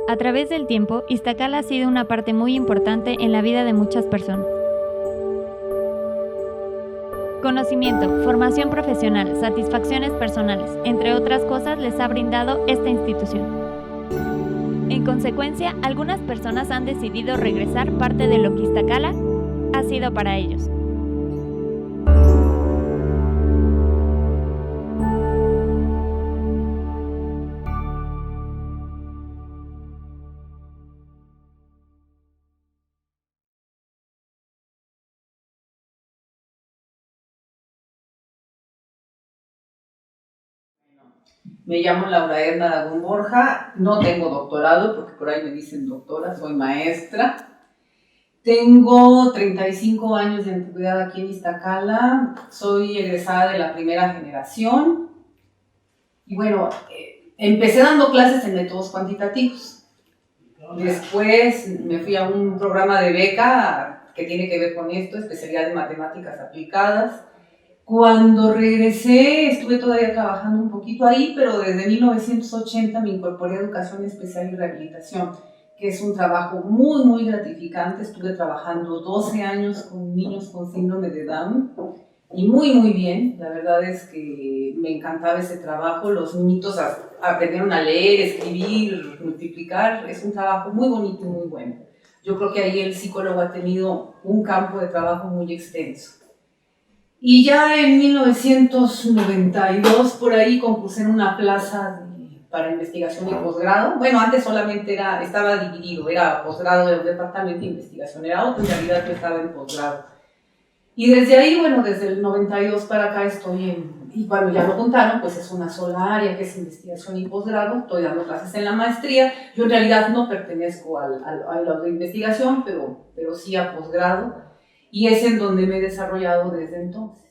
A través del tiempo, Iztaccala ha sido una parte muy importante en la vida de muchas personas. Conocimiento, formación profesional, satisfacciones personales, entre otras cosas, les ha brindado esta institución. En consecuencia, algunas personas han decidido regresar parte de lo que Iztaccala ha sido para ellos. Me llamo Laura Edna Aragón Borja, no tengo doctorado porque por ahí me dicen doctora, soy maestra. Tengo 35 años de antigüedad aquí en Iztaccala, soy egresada de la primera generación y bueno, empecé dando clases en métodos cuantitativos. Después me fui a un programa de beca que tiene que ver con esto, especialidad de matemáticas aplicadas. Cuando regresé estuve todavía trabajando un poquito ahí, pero desde 1980 me incorporé a Educación Especial y Rehabilitación, que es un trabajo muy gratificante. Estuve trabajando 12 años con niños con síndrome de Down y muy bien. La verdad es que me encantaba ese trabajo. Los niñitos aprendieron a leer, escribir, multiplicar. Es un trabajo muy bonito y muy bueno. Yo creo que ahí el psicólogo ha tenido un campo de trabajo muy extenso. Y ya en 1992, por ahí, concursé en una plaza para investigación y posgrado. Bueno, antes solamente estaba dividido, era posgrado del departamento de investigación, era otro, en realidad yo estaba en posgrado. Y desde ahí, bueno, desde el 92 para acá y cuando ya lo contaron, pues es una sola área que es investigación y posgrado. Estoy dando clases en la maestría. Yo en realidad no pertenezco a la de investigación, pero sí a posgrado. Y es en donde me he desarrollado desde entonces.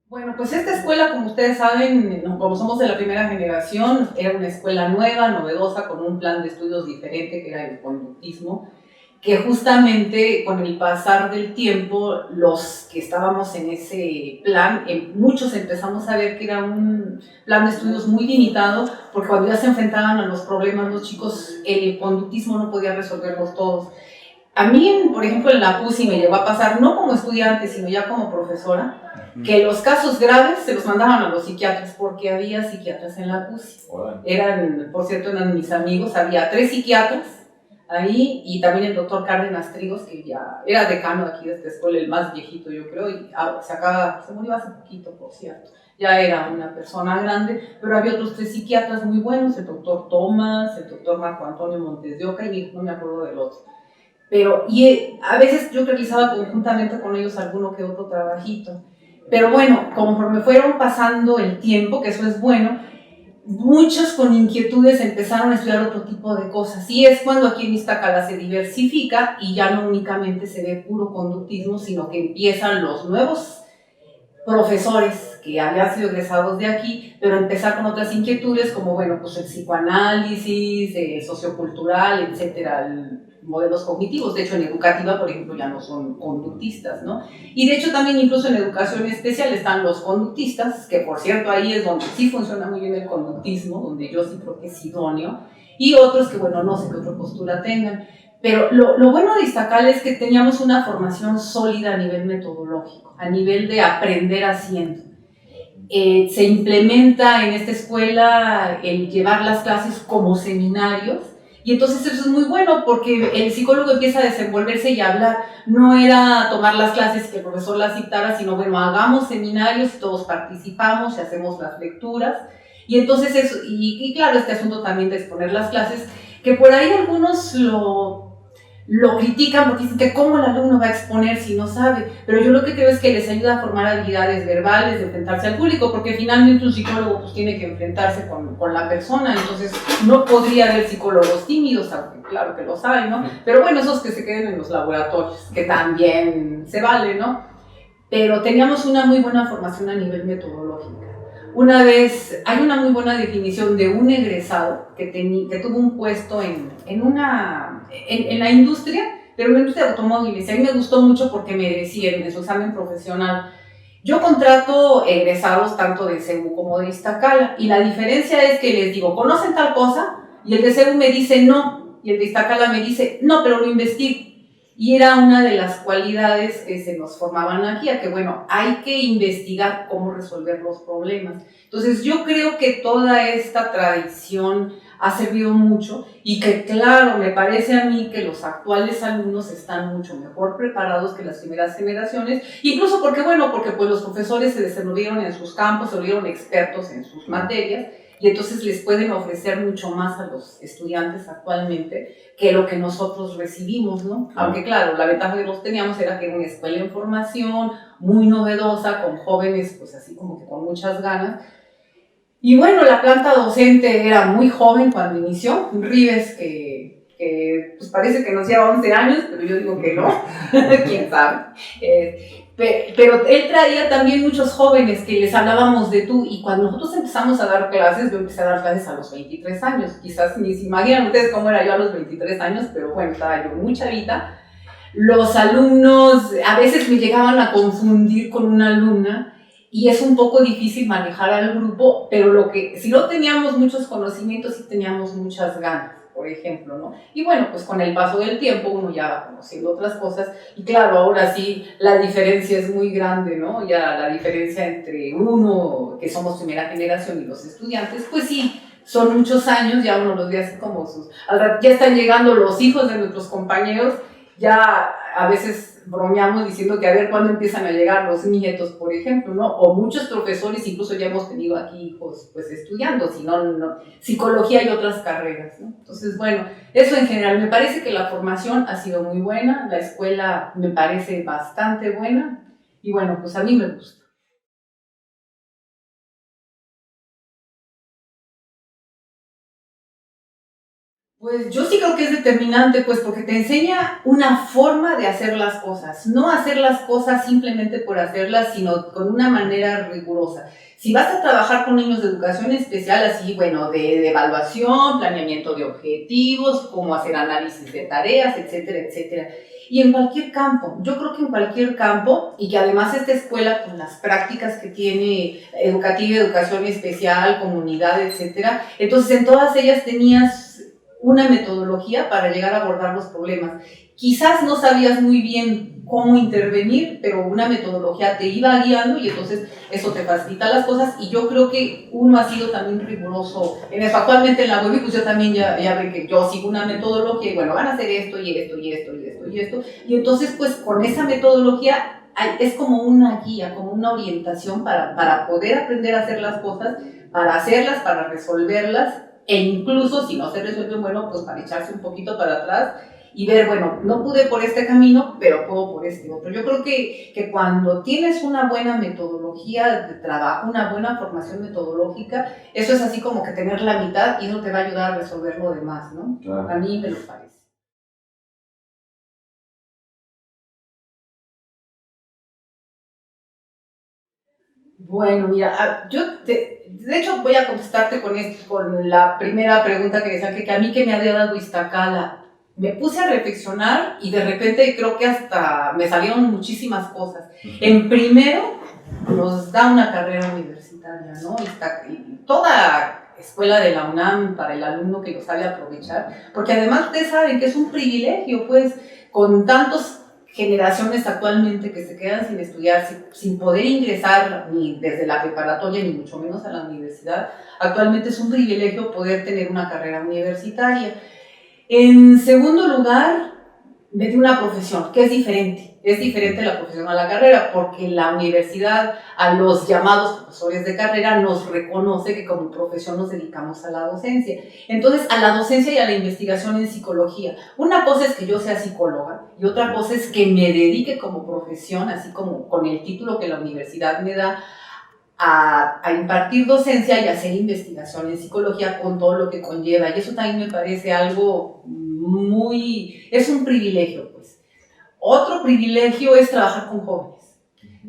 Bueno, pues esta escuela, como ustedes saben, como somos de la primera generación, era una escuela nueva, novedosa, con un plan de estudios diferente que era el conductismo, que justamente con el pasar del tiempo, los que estábamos en ese plan, muchos empezamos a ver que era un plan de estudios muy limitado, porque cuando ya se enfrentaban a los problemas los chicos, el conductismo no podía resolverlos todos. A mí, por ejemplo, en la PUSI me llegó a pasar, no como estudiante, sino ya como profesora, que los casos graves se los mandaban a los psiquiatras, porque había psiquiatras en la PUSI. Por cierto, eran mis amigos, había 3 psiquiatras ahí, y también el doctor Cárdenas Trigos, que ya era decano aquí de esta escuela, el más viejito yo creo, y se murió hace poquito, por cierto. Ya era una persona grande, pero había otros 3 psiquiatras muy buenos, el doctor Tomás, el doctor Marco Antonio Montes de Oca, y no me acuerdo del otro. A veces yo realizaba conjuntamente con ellos alguno que otro trabajito. Pero bueno, conforme fueron pasando el tiempo, que eso es bueno, muchos con inquietudes empezaron a estudiar otro tipo de cosas. Y es cuando aquí en Iztaccala se diversifica y ya no únicamente se ve puro conductismo, sino que empiezan los nuevos profesores que habían sido egresados de aquí, pero empezar con otras inquietudes como, bueno, pues el psicoanálisis, el sociocultural, etcétera, modelos cognitivos. De hecho, en educativa, por ejemplo, ya no son conductistas, ¿no? Y de hecho también incluso en educación especial están los conductistas, que por cierto ahí es donde sí funciona muy bien el conductismo, donde yo sí creo que es idóneo, y otros que, bueno, no sé qué otra postura tengan. Pero lo bueno de Iztaccala es que teníamos una formación sólida a nivel metodológico, a nivel de aprender haciendo. Se implementa en esta escuela el llevar las clases como seminarios, y entonces eso es muy bueno porque el psicólogo empieza a desenvolverse y a hablar. No era tomar las clases y que el profesor las dictara, sino bueno, hagamos seminarios, todos participamos y hacemos las lecturas. Y entonces eso, y claro, este asunto también de exponer las clases, que por ahí algunos lo critican porque dicen que cómo el alumno va a exponer si no sabe, pero yo lo que creo es que les ayuda a formar habilidades verbales, de enfrentarse al público, porque finalmente un psicólogo pues tiene que enfrentarse con la persona, entonces no podría haber psicólogos tímidos, aunque claro que los hay, ¿no? Pero bueno, esos que se queden en los laboratorios, que también se vale, ¿no? Pero teníamos una muy buena formación a nivel metodológico. Una vez, hay una muy buena definición de un egresado que tuvo un puesto en la industria, pero en la industria de automóviles. Y a mí me gustó mucho porque me decía en su examen profesional, Yo contrato egresados tanto de CEU como de Iztacala, y la diferencia es que les digo, ¿conocen tal cosa? Y el de CEU me dice no, y el de Iztacala me dice no, pero lo investigo. Y era una de las cualidades que se nos formaban aquí, a que bueno, hay que investigar cómo resolver los problemas. Entonces yo creo que toda esta tradición ha servido mucho, y que claro, me parece a mí que los actuales alumnos están mucho mejor preparados que las primeras generaciones, incluso porque bueno, porque pues los profesores se desenvolvieron en sus campos, se volvieron expertos en sus materias, y entonces les pueden ofrecer mucho más a los estudiantes actualmente que lo que nosotros recibimos, ¿no? Aunque claro, la ventaja que nosotros teníamos era que era una escuela en formación, muy novedosa, con jóvenes pues así como que con muchas ganas. Y bueno, la planta docente era muy joven cuando inició, Rives, que pues parece que nos lleva 11 años, pero yo digo que no, quién sabe. Pero él traía también muchos jóvenes que les hablábamos de tú, y cuando nosotros empezamos a dar clases, yo empecé a dar clases a los 23 años, quizás ni se imaginan ustedes cómo era yo a los 23 años, pero bueno, estaba yo muy chavita. Los alumnos a veces me llegaban a confundir con una alumna, y es un poco difícil manejar al grupo, pero si no teníamos muchos conocimientos, sí teníamos muchas ganas, por ejemplo, ¿no? Y bueno, pues con el paso del tiempo uno ya va conociendo otras cosas, y claro, ahora sí la diferencia es muy grande, ¿no? Ya la diferencia entre uno, que somos primera generación, y los estudiantes, pues sí, son muchos años, ya uno los ve así como ya están llegando los hijos de nuestros compañeros, ya a veces bromeamos diciendo que a ver cuándo empiezan a llegar los nietos, por ejemplo, ¿no? O muchos profesores, incluso ya hemos tenido aquí hijos pues estudiando, psicología y otras carreras, ¿no? Entonces, bueno, eso en general, me parece que la formación ha sido muy buena, la escuela me parece bastante buena, y bueno, pues a mí me gusta. Pues yo sí creo que es determinante, pues porque te enseña una forma de hacer las cosas, no hacer las cosas simplemente por hacerlas, sino con una manera rigurosa. Si vas a trabajar con niños de educación especial, así, bueno, de evaluación, planeamiento de objetivos, cómo hacer análisis de tareas, etcétera, etcétera. Y en cualquier campo, yo creo que en cualquier campo, y que además esta escuela con las prácticas que tiene educativa, educación especial, comunidad, etcétera, entonces en todas ellas tenías una metodología para llegar a abordar los problemas. Quizás no sabías muy bien cómo intervenir, pero una metodología te iba guiando, y entonces eso te facilita las cosas, y yo creo que uno ha sido también riguroso en eso. Actualmente en la web, pues yo también ya ven que yo sigo una metodología, y bueno, van a hacer esto y esto y esto y esto y esto, y entonces pues con esa metodología es como una guía, como una orientación para poder aprender a hacer las cosas, para hacerlas, para resolverlas, e incluso si no se resuelve, bueno, pues para echarse un poquito para atrás y ver, bueno, no pude por este camino, pero puedo por este otro. Yo creo que cuando tienes una buena metodología de trabajo, una buena formación metodológica, eso es así como que tener la mitad, y eso te va a ayudar a resolver lo demás, ¿no? Claro. A mí me lo parece. Bueno, mira, de hecho voy a contestarte con la primera pregunta que decía, que a mí que me había dado Iztacala. Me puse a reflexionar, y de repente creo que hasta me salieron muchísimas cosas. En primero, nos da una carrera universitaria, ¿no? Y toda escuela de la UNAM para el alumno que lo sabe aprovechar, porque además ustedes saben que es un privilegio, pues, con tantos generaciones actualmente que se quedan sin estudiar, sin poder ingresar ni desde la preparatoria, ni mucho menos a la universidad. Actualmente es un privilegio poder tener una carrera universitaria. En segundo lugar, me dio una profesión que es diferente. Es diferente la profesión a la carrera, porque la universidad, a los llamados profesores de carrera, nos reconoce que como profesión nos dedicamos a la docencia. Entonces, a la docencia y a la investigación en psicología. Una cosa es que yo sea psicóloga, y otra cosa es que me dedique como profesión, así como con el título que la universidad me da, a impartir docencia y hacer investigación en psicología con todo lo que conlleva. Y eso también me parece algo es un privilegio, pues. Otro privilegio es trabajar con jóvenes.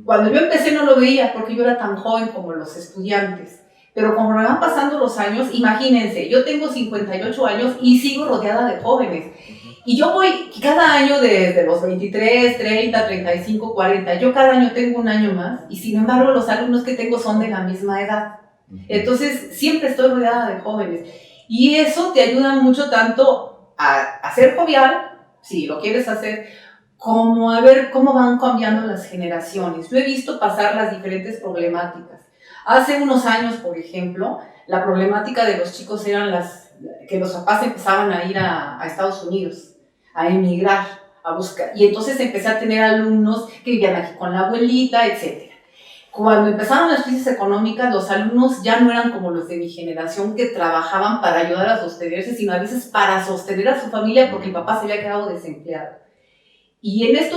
Cuando yo empecé no lo veía, porque yo era tan joven como los estudiantes, Pero conforme van pasando los años, imagínense, yo tengo 58 años y sigo rodeada de jóvenes. Y yo voy cada año desde los 23, 30, 35, 40, yo cada año tengo un año más y sin embargo los alumnos que tengo son de la misma edad. Entonces siempre estoy rodeada de jóvenes y eso te ayuda mucho tanto a ser jovial, si lo quieres hacer, como a ver cómo van cambiando las generaciones. Yo he visto pasar las diferentes problemáticas. Hace unos años, por ejemplo, la problemática de los chicos eran que los papás empezaban a ir a Estados Unidos, a emigrar, a buscar. Y entonces empecé a tener alumnos que vivían aquí con la abuelita, etc. Cuando empezaron las crisis económicas, los alumnos ya no eran como los de mi generación que trabajaban para ayudar a sostenerse, sino a veces para sostener a su familia porque el papá se había quedado desempleado. Y en esta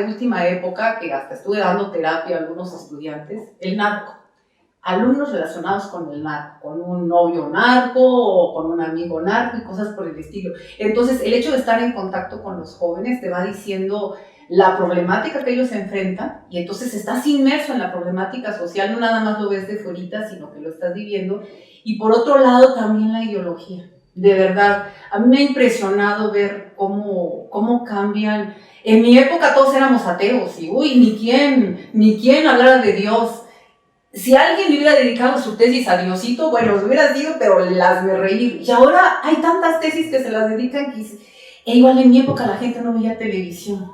última época, que hasta estuve dando terapia a algunos estudiantes, el narco. Alumnos relacionados con el narco, con un novio narco o con un amigo narco y cosas por el estilo. Entonces, el hecho de estar en contacto con los jóvenes te va diciendo la problemática que ellos enfrentan y entonces estás inmerso en la problemática social, no nada más lo ves de fuerita, sino que lo estás viviendo. Y por otro lado, también la ideología. De verdad, a mí me ha impresionado ver cómo cambian. En mi época todos éramos ateos y ni quién hablara de Dios. Si alguien le hubiera dedicado su tesis a Diosito, bueno, lo hubiera dicho, pero las me reír. Y ahora hay tantas tesis que se las dedican igual en mi época la gente no veía televisión.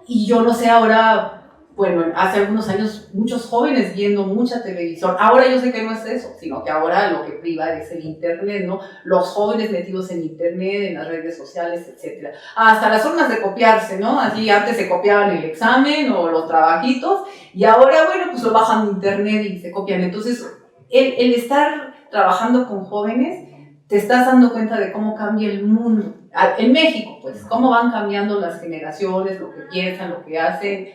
Y yo no sé ahora, bueno, hace algunos años muchos jóvenes viendo mucha televisión. Ahora yo sé que no es eso, sino que ahora lo que priva es el internet, ¿no? Los jóvenes metidos en internet, en las redes sociales, etc. Hasta las formas de copiarse, ¿no? Así antes se copiaban el examen o los trabajitos y ahora, bueno, pues lo bajan de internet y se copian. Entonces, el estar trabajando con jóvenes, te estás dando cuenta de cómo cambia el mundo. En México, pues, cómo van cambiando las generaciones, lo que piensan, lo que hacen.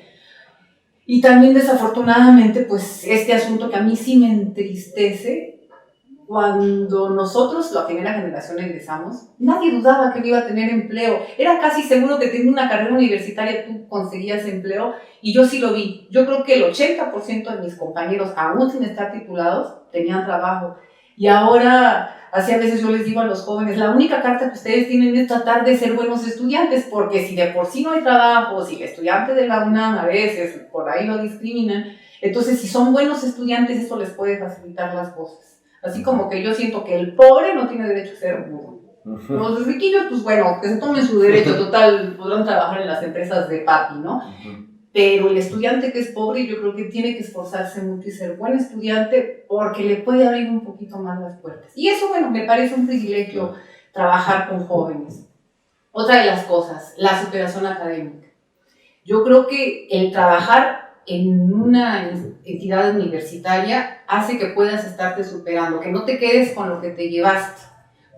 Y también desafortunadamente, pues este asunto que a mí sí me entristece, cuando nosotros, la primera generación, egresamos, nadie dudaba que yo iba a tener empleo. Era casi seguro que teniendo una carrera universitaria tú conseguías empleo y yo sí lo vi. Yo creo que el 80% de mis compañeros, aún sin estar titulados, tenían trabajo. Y ahora, así a veces yo les digo a los jóvenes, la única carta que ustedes tienen es tratar de ser buenos estudiantes, porque si de por sí no hay trabajo, si el estudiante de la UNAM a veces por ahí lo discriminan, entonces si son buenos estudiantes eso les puede facilitar las cosas. Así como que yo siento que el pobre no tiene derecho a ser burro. Los riquillos, pues bueno, que se tomen su derecho, total, podrán trabajar en las empresas de papi, ¿no? Pero el estudiante que es pobre yo creo que tiene que esforzarse mucho y ser buen estudiante porque le puede abrir un poquito más las puertas. Y eso, bueno, me parece un privilegio trabajar con jóvenes. Otra de las cosas, la superación académica. Yo creo que el trabajar en una entidad universitaria hace que puedas estarte superando, que no te quedes con lo que te llevaste.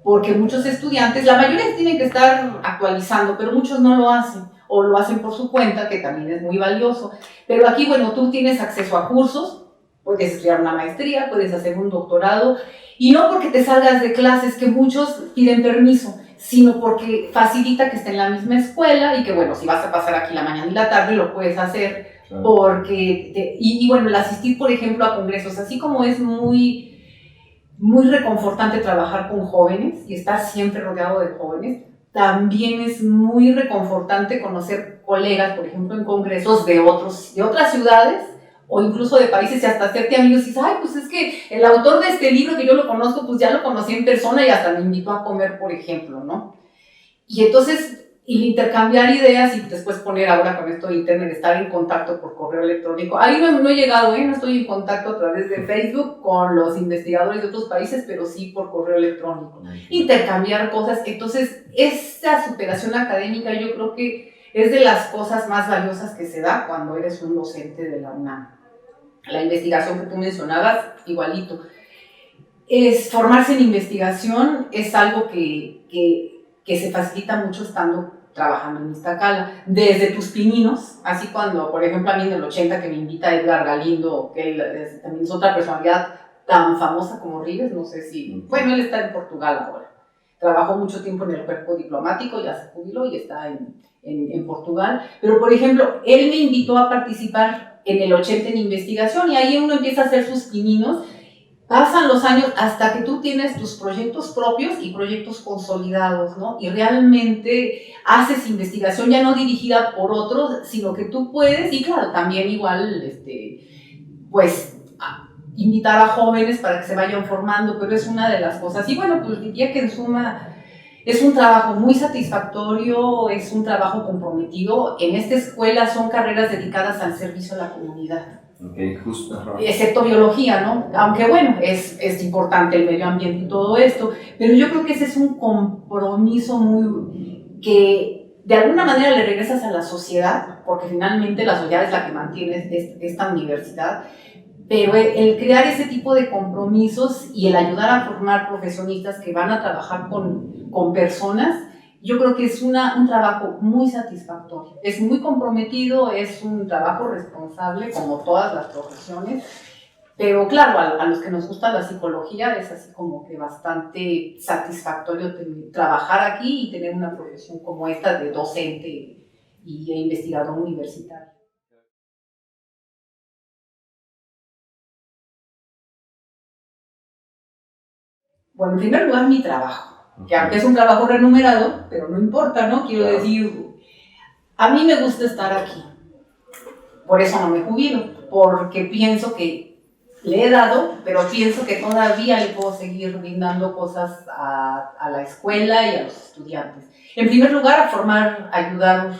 Porque muchos estudiantes, la mayoría tienen que estar actualizando, pero muchos no lo hacen. O lo hacen por su cuenta, que también es muy valioso. Pero aquí, bueno, tú tienes acceso a cursos, puedes estudiar una maestría, puedes hacer un doctorado, y no porque te salgas de clases, que muchos piden permiso, sino porque facilita que esté en la misma escuela y que, bueno, si vas a pasar aquí la mañana y la tarde, lo puedes hacer, claro. Porque, bueno, el asistir, por ejemplo, a congresos, así como es muy reconfortante trabajar con jóvenes y estar siempre rodeado de jóvenes, también es muy reconfortante conocer colegas, por ejemplo, en congresos de otras ciudades o incluso de países y hasta hacerte amigos y dices, ay, pues es que el autor de este libro que yo lo conozco, pues ya lo conocí en persona y hasta me invitó a comer, por ejemplo, ¿no? Y entonces, el intercambiar ideas y después poner ahora con esto de internet, estar en contacto por correo electrónico. Ahí no he llegado, no estoy en contacto a través de Facebook con los investigadores de otros países, pero sí por correo electrónico. Intercambiar cosas. Entonces, esta superación académica yo creo que es de las cosas más valiosas que se da cuando eres un docente de la UNAM. La investigación que tú mencionabas, igualito. Formarse en investigación es algo que se facilita mucho estando trabajando en Iztacala, desde tus pininos, así cuando, por ejemplo, a mí en el 80 que me invita Edgar Galindo, que él también es otra personalidad tan famosa como Rives, no sé si, bueno, él está en Portugal ahora, trabajó mucho tiempo en el cuerpo diplomático, ya se jubiló y está en Portugal, pero por ejemplo, él me invitó a participar en el 80 en investigación, y ahí uno empieza a hacer sus pininos. Pasan los años hasta que tú tienes tus proyectos propios y proyectos consolidados, ¿no? Y realmente haces investigación ya no dirigida por otros, sino que tú puedes, y claro, también igual, pues, invitar a jóvenes para que se vayan formando, pero es una de las cosas. Y bueno, pues diría que en suma es un trabajo muy satisfactorio, es un trabajo comprometido. En esta escuela son carreras dedicadas al servicio a la comunidad. Okay, justo. Excepto biología, ¿no? Aunque bueno, es importante el medio ambiente y todo esto, pero yo creo que ese es un compromiso muy que de alguna manera le regresas a la sociedad, porque finalmente la sociedad es la que mantiene esta universidad, pero el crear ese tipo de compromisos y el ayudar a formar profesionistas que van a trabajar con personas, yo creo que es un trabajo muy satisfactorio, es muy comprometido, es un trabajo responsable como todas las profesiones, pero claro, a los que nos gusta la psicología es así como que bastante satisfactorio trabajar aquí y tener una profesión como esta de docente e investigador universitario. Bueno, en primer lugar, mi trabajo. Que aunque es un trabajo remunerado, pero no importa, ¿no? Quiero decir, a mí me gusta estar aquí, por eso no me jubilo, porque pienso que le he dado, pero pienso que todavía le puedo seguir brindando cosas a la escuela y a los estudiantes. En primer lugar, ayudar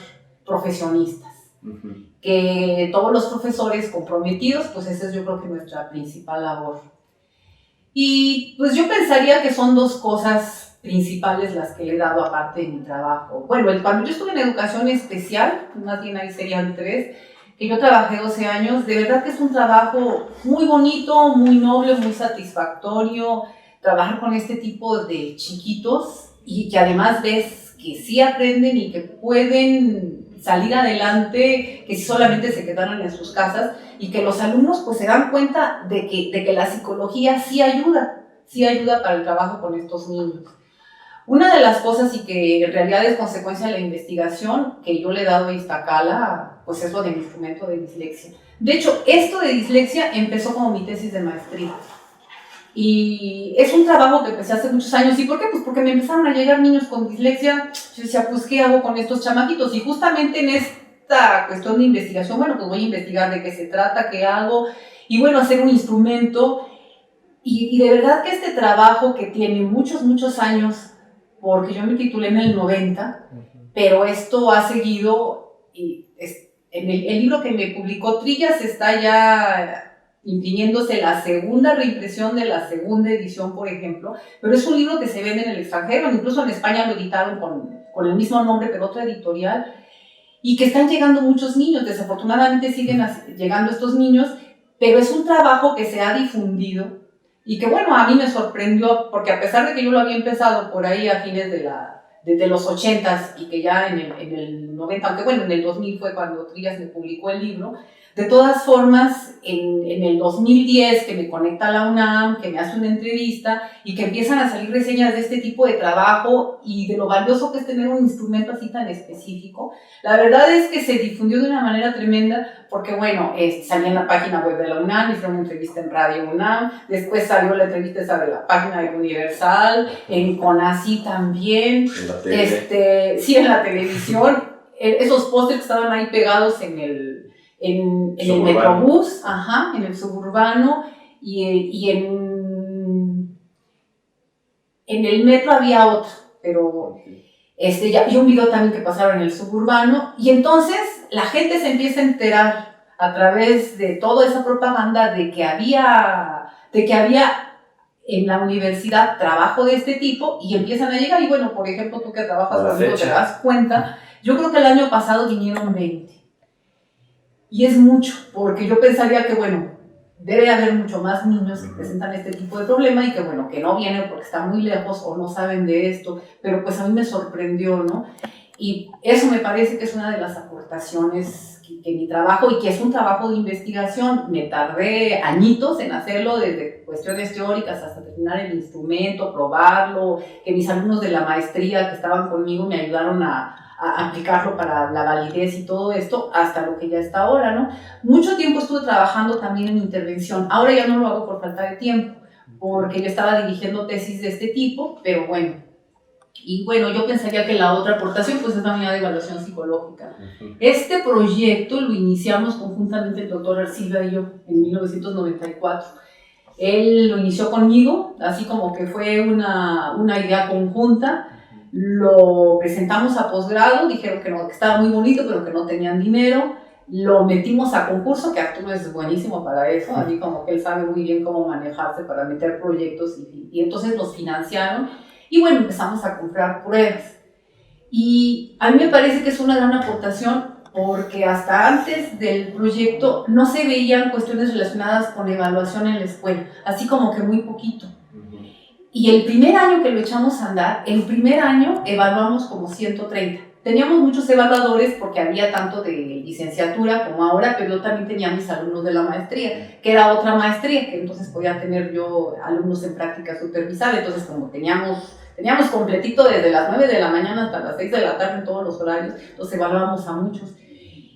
profesionistas, que todos los profesores comprometidos, pues esa es yo creo que nuestra principal labor. Y pues yo pensaría que son dos cosas principales las que le he dado aparte de mi trabajo. Bueno, cuando yo estuve en educación especial, más bien ahí serían 3, que yo trabajé 12 años, de verdad que es un trabajo muy bonito, muy noble, muy satisfactorio, trabajar con este tipo de chiquitos y que además ves que sí aprenden y que pueden salir adelante, que si solamente se quedaron en sus casas y que los alumnos pues se dan cuenta de que la psicología sí ayuda para el trabajo con estos niños. Una de las cosas y que en realidad es consecuencia de la investigación que yo le he dado a Iztacala, pues es lo del instrumento de dislexia. De hecho, esto de dislexia empezó como mi tesis de maestría. Y es un trabajo que empecé hace muchos años. ¿Y por qué? Pues porque me empezaron a llegar niños con dislexia. Yo decía, pues, ¿qué hago con estos chamaquitos? Y justamente en esta cuestión de investigación, bueno, pues voy a investigar de qué se trata, qué hago, y bueno, hacer un instrumento. Y de verdad que este trabajo que tiene muchos años, porque yo me titulé en el 90, pero esto ha seguido, y en el libro que me publicó Trillas está ya imprimiéndose la segunda reimpresión de la segunda edición, por ejemplo, pero es un libro que se vende en el extranjero, incluso en España lo editaron con el mismo nombre, pero otra editorial, y que están llegando muchos niños, desafortunadamente siguen llegando estos niños, pero es un trabajo que se ha difundido, y que bueno, a mí me sorprendió, porque a pesar de que yo lo había empezado por ahí a fines de los 80s, y que ya en el 90, aunque bueno, en el 2000 fue cuando Trillas me publicó el libro, de todas formas, en el 2010 que me conecta a la UNAM, que me hace una entrevista y que empiezan a salir reseñas de este tipo de trabajo y de lo valioso que es tener un instrumento así tan específico, la verdad es que se difundió de una manera tremenda porque bueno, salí en la página web de la UNAM, hice una entrevista en Radio UNAM, después salió la entrevista esa de la página de Universal, en CONACYT también, en la tele. Sí, en la televisión, esos pósters que estaban ahí pegados en el Metrobús, en el suburbano, y en el metro había otro, pero y un video también que pasaron en el suburbano, y entonces la gente se empieza a enterar a través de toda esa propaganda de que había en la universidad trabajo de este tipo, y empiezan a llegar, y bueno, por ejemplo, tú que trabajas conmigo te das cuenta, yo creo que el año pasado vinieron 20. Y es mucho, porque yo pensaría que, bueno, debe haber mucho más niños que presentan este tipo de problema y que, bueno, que no vienen porque están muy lejos o no saben de esto, pero pues a mí me sorprendió, ¿no? Y eso me parece que es una de las aportaciones que mi trabajo, y que es un trabajo de investigación, me tardé añitos en hacerlo, desde cuestiones teóricas hasta terminar el instrumento, probarlo, que mis alumnos de la maestría que estaban conmigo me ayudaron a a aplicarlo para la validez y todo esto, hasta lo que ya está ahora, ¿no? Mucho tiempo estuve trabajando también en intervención. Ahora ya no lo hago por falta de tiempo, porque yo estaba dirigiendo tesis de este tipo, pero bueno. Y bueno, yo pensaría que la otra aportación pues es la unidad de evaluación psicológica. Este proyecto lo iniciamos conjuntamente el doctor Arcila y yo en 1994. Él lo inició conmigo, así como que fue una idea conjunta. Lo presentamos a posgrado, dijeron que, no, que estaba muy bonito, pero que no tenían dinero. Lo metimos a concurso, que Arturo es buenísimo para eso, a mí como que él sabe muy bien cómo manejarse para meter proyectos y entonces nos financiaron. Y bueno, empezamos a comprar pruebas. Y a mí me parece que es una gran aportación porque hasta antes del proyecto no se veían cuestiones relacionadas con evaluación en la escuela, así como que muy poquito. Y el primer año que lo echamos a andar, el primer año evaluamos como 130. Teníamos muchos evaluadores porque había tanto de licenciatura como ahora, pero yo también tenía mis alumnos de la maestría, que era otra maestría, que entonces podía tener yo alumnos en práctica supervisada. Entonces como teníamos completito desde las 9 de la mañana hasta las 6 de la tarde en todos los horarios, entonces evaluábamos a muchos.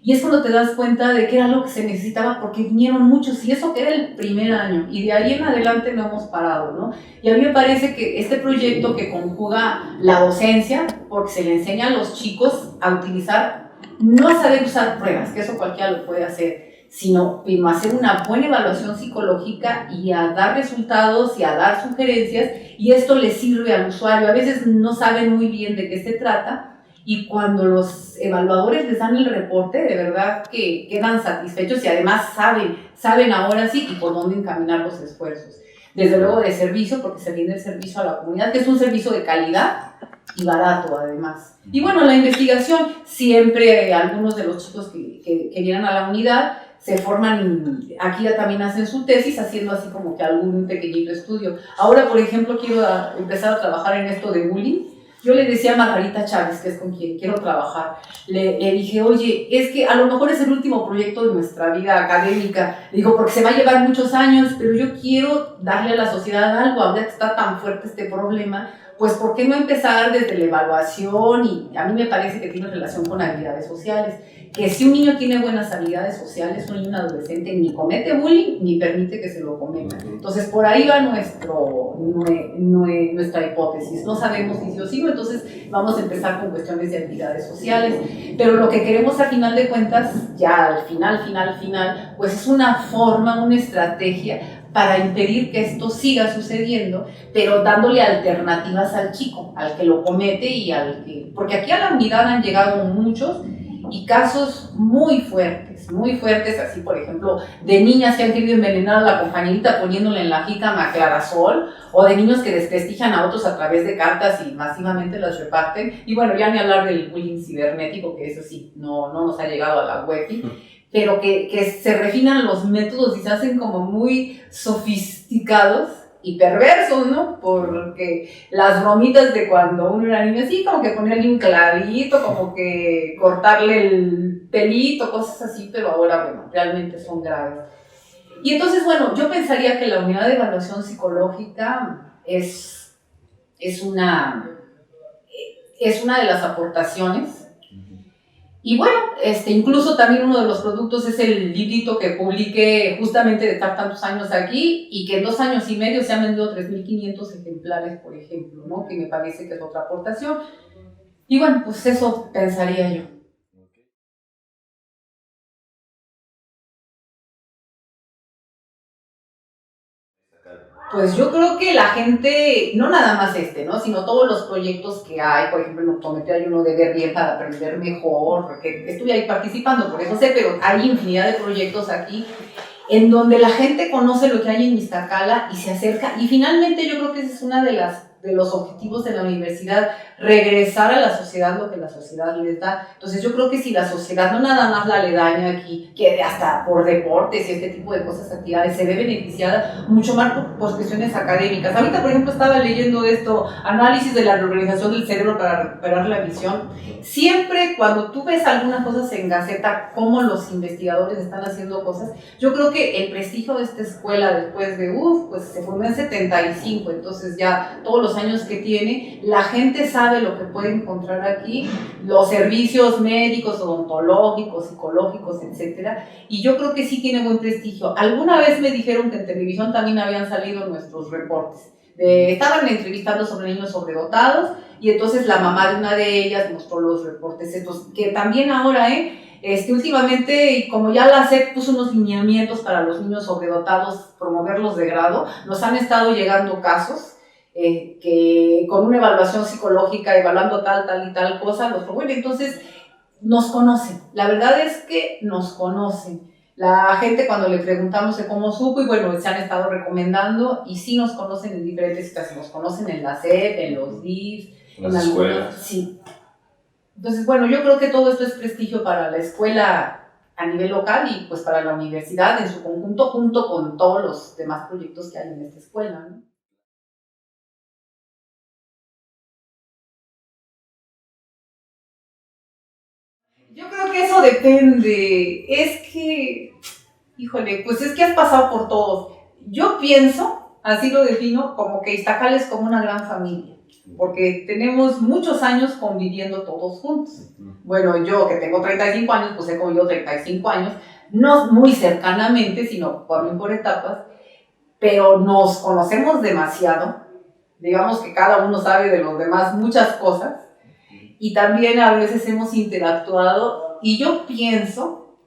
Y es cuando te das cuenta de que era lo que se necesitaba porque vinieron muchos y eso que era el primer año y de ahí en adelante no hemos parado, ¿no? Y a mí me parece que este proyecto que conjuga la docencia, porque se le enseña a los chicos a utilizar, no a saber usar pruebas, que eso cualquiera lo puede hacer, sino a hacer una buena evaluación psicológica y a dar resultados y a dar sugerencias, y esto le sirve al usuario. A veces no saben muy bien de qué se trata, y cuando los evaluadores les dan el reporte, de verdad que quedan satisfechos y además saben ahora sí y por dónde encaminar los esfuerzos. Desde luego de servicio, porque se viene el servicio a la comunidad, que es un servicio de calidad y barato además. Y bueno, la investigación, siempre algunos de los chicos que vienen a la unidad se forman, aquí ya también hacen su tesis, haciendo así como que algún pequeñito estudio. Ahora, por ejemplo, quiero empezar a trabajar en esto de bullying. Yo le decía a Margarita Chávez, que es con quien quiero trabajar, le dije, oye, es que a lo mejor es el último proyecto de nuestra vida académica. Le digo, porque se va a llevar muchos años, pero yo quiero darle a la sociedad algo, ahora que está tan fuerte este problema, pues ¿por qué no empezar desde la evaluación? Y a mí me parece que tiene relación con habilidades sociales, que si un niño tiene buenas habilidades sociales, un niño adolescente ni comete bullying, ni permite que se lo cometa. Entonces, por ahí va nuestra hipótesis. No sabemos si sí o sí, entonces vamos a empezar con cuestiones de habilidades sociales, pero lo que queremos a final de cuentas, ya al final, pues es una forma, una estrategia para impedir que esto siga sucediendo, pero dándole alternativas al chico, al que lo comete y al que... Porque aquí a la unidad han llegado muchos y casos muy fuertes, así por ejemplo, de niñas que han querido envenenar a la compañerita poniéndole en la jícama clarasol, o de niños que desprestigian a otros a través de cartas y masivamente las reparten, y bueno, ya ni hablar del bullying cibernético, que eso sí, no nos ha llegado a la web, pero que se refinan los métodos y se hacen como muy sofisticados y perversos, ¿no? Porque las bromitas de cuando uno era niño, así como que ponerle un clavito, como que cortarle el pelito, cosas así, pero ahora, bueno, realmente son graves. Y entonces, bueno, yo pensaría que la unidad de evaluación psicológica es una de las aportaciones. Y bueno, incluso también uno de los productos es el librito que publiqué justamente de estar tantos años aquí y que en 2 años y medio se han vendido 3.500 ejemplares, por ejemplo, ¿no? Que me parece que es otra aportación. Y bueno, pues eso pensaría yo. Pues yo creo que la gente, no nada más ¿no? Sino todos los proyectos que hay, por ejemplo, en Optometría hay uno de ver bien para aprender mejor, porque estuve ahí participando, por eso sé, pero hay infinidad de proyectos aquí en donde la gente conoce lo que hay en Iztacala y se acerca, y finalmente yo creo que esa es una de los objetivos de la universidad, regresar a la sociedad lo que la sociedad les da. Entonces yo creo que si la sociedad, no nada más la aledaña aquí, que hasta por deportes y este tipo de cosas, actividades, se ve beneficiada mucho más por cuestiones académicas. Ahorita, por ejemplo, estaba leyendo esto, análisis de la reorganización del cerebro para recuperar la visión. Siempre cuando tú ves algunas cosas en Gaceta, cómo los investigadores están haciendo cosas, yo creo que el prestigio de esta escuela después de, pues se formó en 75, entonces ya todos los los años que tiene, la gente sabe lo que puede encontrar aquí, los servicios médicos, odontológicos, psicológicos, etcétera, y yo creo que sí tiene buen prestigio. Alguna vez me dijeron que en televisión también habían salido nuestros reportes. Estaban entrevistando sobre niños sobredotados y entonces la mamá de una de ellas mostró los reportes estos, que también ahora, últimamente, como ya la SEP puso unos lineamientos para los niños sobredotados, promoverlos de grado, nos han estado llegando casos que con una evaluación psicológica, evaluando tal y tal cosa, los promueven. Entonces, nos conocen. La verdad es que nos conocen. La gente cuando le preguntamos de cómo supo, y bueno, se han estado recomendando, y sí nos conocen en diferentes situaciones. Nos conocen en la SEP, en los DIF, en las escuelas. Sí. Entonces, bueno, yo creo que todo esto es prestigio para la escuela a nivel local y pues para la universidad en su conjunto, junto con todos los demás proyectos que hay en esta escuela, ¿no? Yo creo que eso depende. Es que, híjole, pues es que has pasado por todos. Yo pienso, así lo defino, como que Iztacal es como una gran familia, porque tenemos muchos años conviviendo todos juntos. Bueno, yo que tengo 35 años, pues he convivido 35 años, no muy cercanamente, sino por etapas, pero nos conocemos demasiado. Digamos que cada uno sabe de los demás muchas cosas, y también a veces hemos interactuado, y yo pienso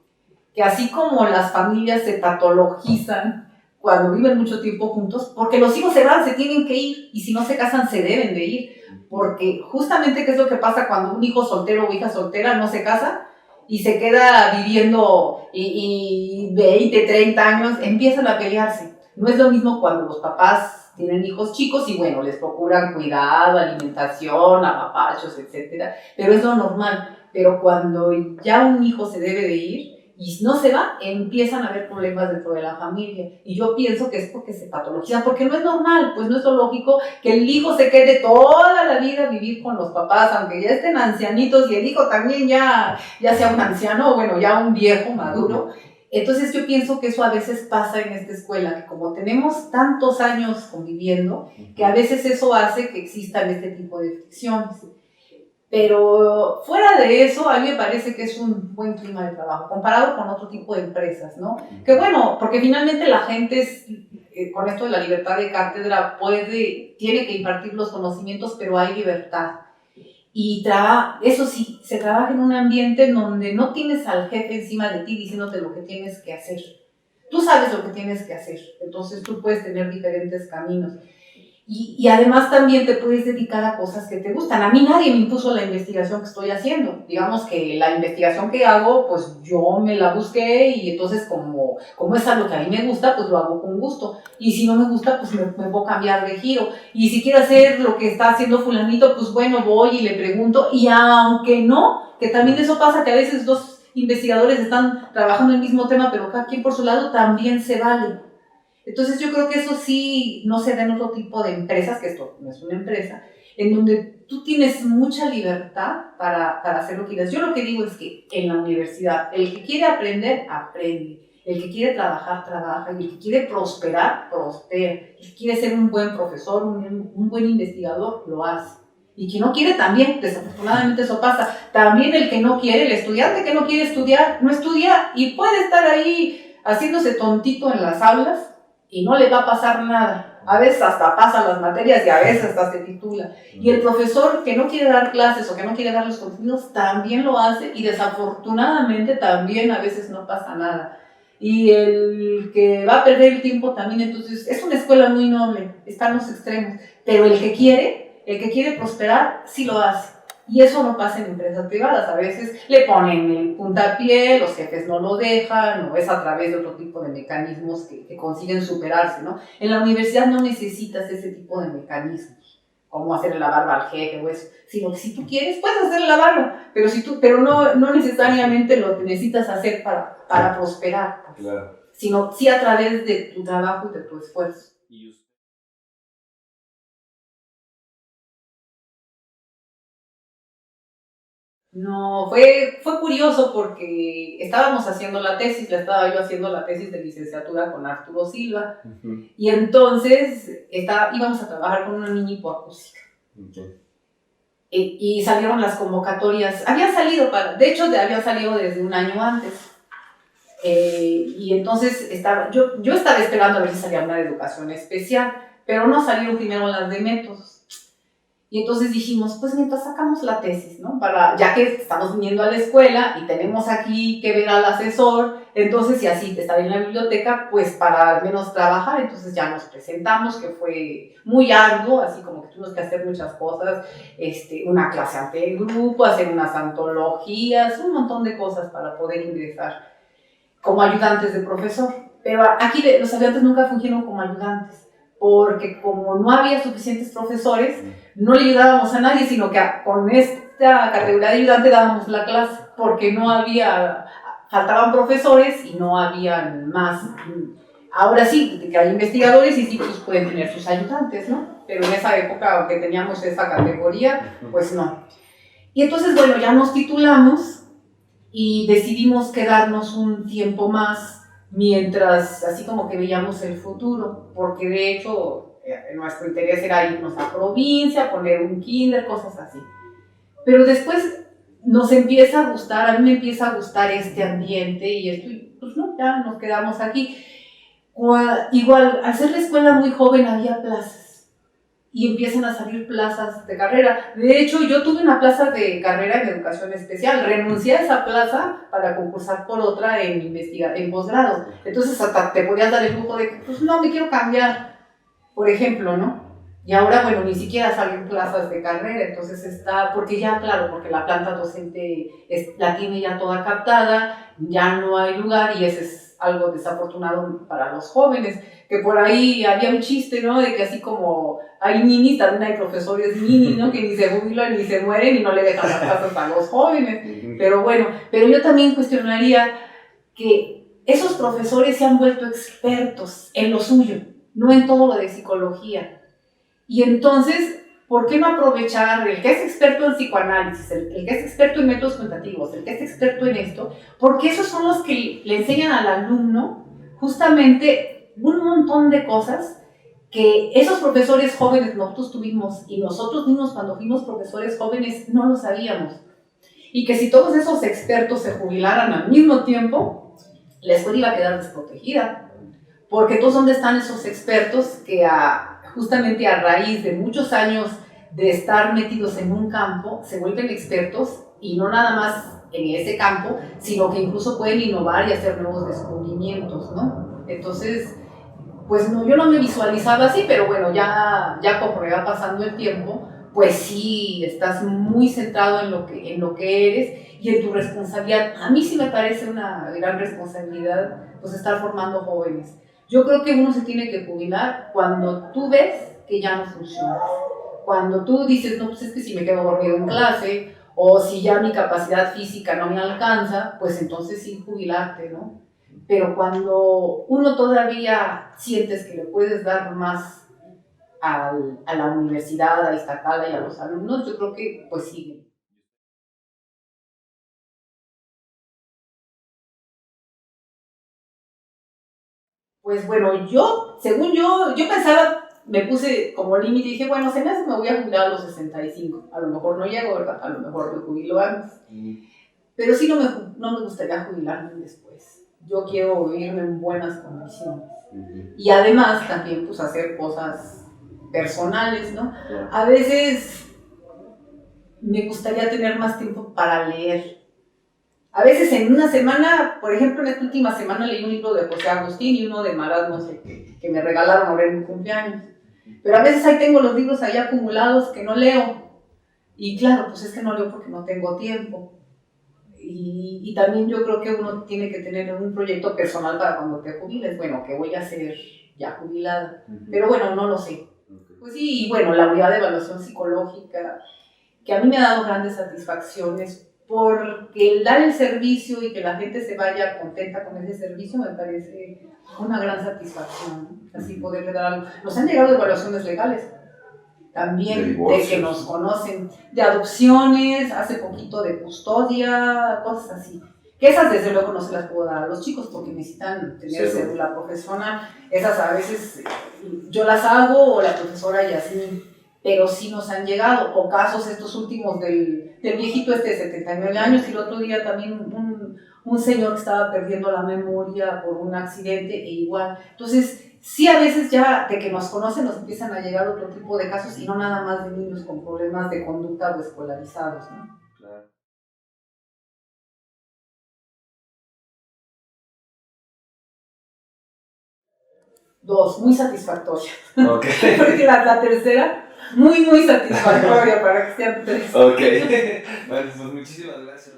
que así como las familias se patologizan cuando viven mucho tiempo juntos, porque los hijos se van, se tienen que ir, y si no se casan se deben de ir, porque justamente qué es lo que pasa cuando un hijo soltero o hija soltera no se casa y se queda viviendo y 20, 30 años, empiezan a pelearse. No es lo mismo cuando los papás tienen hijos chicos y bueno, les procuran cuidado, alimentación, apapachos, etcétera, pero es lo normal. Pero cuando ya un hijo se debe de ir y no se va, empiezan a haber problemas dentro de la familia. Y yo pienso que es porque se patologizan, porque no es normal, pues no es lo lógico que el hijo se quede toda la vida a vivir con los papás, aunque ya estén ancianitos y el hijo también ya sea un anciano, bueno, ya un viejo maduro. Entonces yo pienso que eso a veces pasa en esta escuela, que como tenemos tantos años conviviendo, que a veces eso hace que existan este tipo de fricciones. Pero fuera de eso, a mí me parece que es un buen clima de trabajo, comparado con otro tipo de empresas, ¿no? Que bueno, porque finalmente la gente con esto de la libertad de cátedra tiene que impartir los conocimientos, pero hay libertad. Y eso sí, se trabaja en un ambiente en donde no tienes al jefe encima de ti diciéndote lo que tienes que hacer. Tú sabes lo que tienes que hacer, entonces tú puedes tener diferentes caminos. Y además también te puedes dedicar a cosas que te gustan. A mí nadie me impuso la investigación que estoy haciendo. Digamos que la investigación que hago, pues yo me la busqué y entonces como es algo que a mí me gusta, pues lo hago con gusto. Y si no me gusta, pues me puedo cambiar de giro. Y si quiero hacer lo que está haciendo fulanito, pues bueno, voy y le pregunto. Y aunque no, que también eso pasa, que a veces dos investigadores están trabajando en el mismo tema, pero cada quien por su lado, también se vale. Entonces yo creo que eso sí no se da en otro tipo de empresas, que esto no es una empresa, en donde tú tienes mucha libertad para hacer lo que quieras. Yo lo que digo es que en la universidad, el que quiere aprender, aprende. El que quiere trabajar, trabaja. Y el que quiere prosperar, prospera. El que quiere ser un buen profesor, un buen investigador, lo hace. Y quien no quiere también, desafortunadamente eso pasa. También el que no quiere, el estudiante que no quiere estudiar, no estudia y puede estar ahí haciéndose tontito en las aulas, y no le va a pasar nada. A veces hasta pasa las materias y a veces hasta se titula. Y el profesor que no quiere dar clases o que no quiere dar los contenidos también lo hace y desafortunadamente también a veces no pasa nada. Y el que va a perder el tiempo también, entonces es una escuela muy noble, están los extremos. Pero el que quiere prosperar, sí lo hace. Y eso no pasa en empresas privadas. A veces le ponen el puntapié, los jefes no lo dejan, o es a través de otro tipo de mecanismos que consiguen superarse, ¿no? En la universidad no necesitas ese tipo de mecanismos, como hacerle la barba al jefe o eso, sino que si tú quieres, puedes hacerle la barba, pero no necesariamente lo necesitas hacer para prosperar, pues, claro. Sino sí a través de tu trabajo y de tu esfuerzo. No, fue curioso porque estábamos haciendo la tesis, estaba yo haciendo la tesis de licenciatura con Arturo Silva, y entonces íbamos a trabajar con una niña hipoacústica. Y salieron las convocatorias, de hecho había salido desde un año antes. Y entonces yo estaba esperando a ver si salía una de educación especial, pero no salieron primero las de métodos. Y entonces dijimos, pues mientras sacamos la tesis, ¿no? Ya que estamos viniendo a la escuela y tenemos aquí que ver al asesor, entonces, y así estar en la biblioteca, pues para al menos trabajar, entonces ya nos presentamos, que fue muy arduo, así como que tuvimos que hacer muchas cosas, una clase ante el grupo, hacer unas antologías, un montón de cosas para poder ingresar como ayudantes de profesor. Pero aquí los ayudantes nunca fungieron como ayudantes, porque como no había suficientes profesores, no le ayudábamos a nadie, sino que con esta categoría de ayudante dábamos la clase, porque faltaban profesores y no habían más. Ahora sí, que hay investigadores y sí, pues pueden tener sus ayudantes, ¿no? Pero en esa época, aunque teníamos esa categoría, pues no. Y entonces, bueno, ya nos titulamos y decidimos quedarnos un tiempo más mientras así como que veíamos el futuro, porque de hecho nuestro interés era irnos a provincia, poner un kinder, cosas así. Pero después nos empieza a gustar, a mí me empieza a gustar este ambiente y pues no, ya nos quedamos aquí. Igual, al ser la escuela muy joven había plazas y empiezan a salir plazas de carrera. De hecho, yo tuve una plaza de carrera en educación especial, renuncié a esa plaza para concursar por otra en posgrado. Entonces hasta te podías dar el lujo de, pues no, me quiero cambiar, por ejemplo, ¿no? Y ahora, bueno, ni siquiera salen plazas de carrera, entonces porque la planta docente la tiene ya toda captada, ya no hay lugar y ese es algo desafortunado para los jóvenes, que por ahí había un chiste, ¿no? De que así como hay ninis, también hay profesores ninis, ¿no? Que ni se jubilan ni se mueren y no le dejan las plazas a los jóvenes. Pero bueno, yo también cuestionaría que esos profesores se han vuelto expertos en lo suyo, no en todo lo de psicología. Y entonces, ¿por qué no aprovechar el que es experto en psicoanálisis, el que es experto en métodos cuantitativos, el que es experto en esto? Porque esos son los que le enseñan al alumno justamente un montón de cosas que esos profesores jóvenes nosotros tuvimos y nosotros mismos cuando fuimos profesores jóvenes no lo sabíamos. Y que si todos esos expertos se jubilaran al mismo tiempo, la escuela iba a quedar desprotegida. Porque todos donde están esos expertos que justamente a raíz de muchos años de estar metidos en un campo, se vuelven expertos y no nada más en ese campo, sino que incluso pueden innovar y hacer nuevos descubrimientos, ¿no? Entonces, pues no, yo no me visualizaba así, pero bueno, ya conforme va pasando el tiempo, pues sí, estás muy centrado en lo que eres y en tu responsabilidad. A mí sí me parece una gran responsabilidad, pues estar formando jóvenes. Yo creo que uno se tiene que jubilar cuando tú ves que ya no funciona. Cuando tú dices, no, pues es que si me quedo dormido en clase, o si ya mi capacidad física no me alcanza, pues entonces sí jubilarte, ¿no? Pero cuando uno todavía sientes que le puedes dar más a la universidad, a Iztacala y a los alumnos, yo creo que pues sigue. Pues bueno, según yo pensaba, me puse como límite y dije, bueno, se me hace que me voy a jubilar a los 65. A lo mejor no llego, ¿verdad? A lo mejor me jubilo antes. Pero sí no me gustaría jubilarme después. Yo quiero vivirme en buenas condiciones. Y además también pues hacer cosas personales, ¿no? A veces me gustaría tener más tiempo para leer. A veces en una semana, por ejemplo, en esta última semana leí un libro de José Agustín y uno de Marat, no sé, que me regalaron ahora en mi cumpleaños. Pero a veces ahí tengo los libros ahí acumulados que no leo. Y claro, pues es que no leo porque no tengo tiempo. Y también yo creo que uno tiene que tener un proyecto personal para cuando te jubiles. Bueno, ¿qué voy a hacer ya jubilada? Pero bueno, no lo sé. Pues sí, y bueno, la unidad de evaluación psicológica, que a mí me ha dado grandes satisfacciones, porque el dar el servicio y que la gente se vaya contenta con ese servicio me parece una gran satisfacción, ¿no? Así poderle dar algo. Nos han llegado evaluaciones legales también de que nos conocen, de adopciones, hace poquito de custodia, cosas así. Que esas desde luego no se las puedo dar a los chicos porque necesitan tener cédula profesional. Esas a veces yo las hago o la profesora Yasmín, pero sí nos han llegado. O casos estos últimos del viejito de 79 años y el otro día también un señor que estaba perdiendo la memoria por un accidente e igual. Entonces, sí, a veces ya de que nos conocen nos empiezan a llegar otro tipo de casos y no nada más de niños con problemas de conducta o escolarizados, ¿no? Claro. Dos, muy satisfactoria. Ok. Porque la tercera, muy satisfactoria para que sean tres. Ok. Vale, pues muchísimas gracias.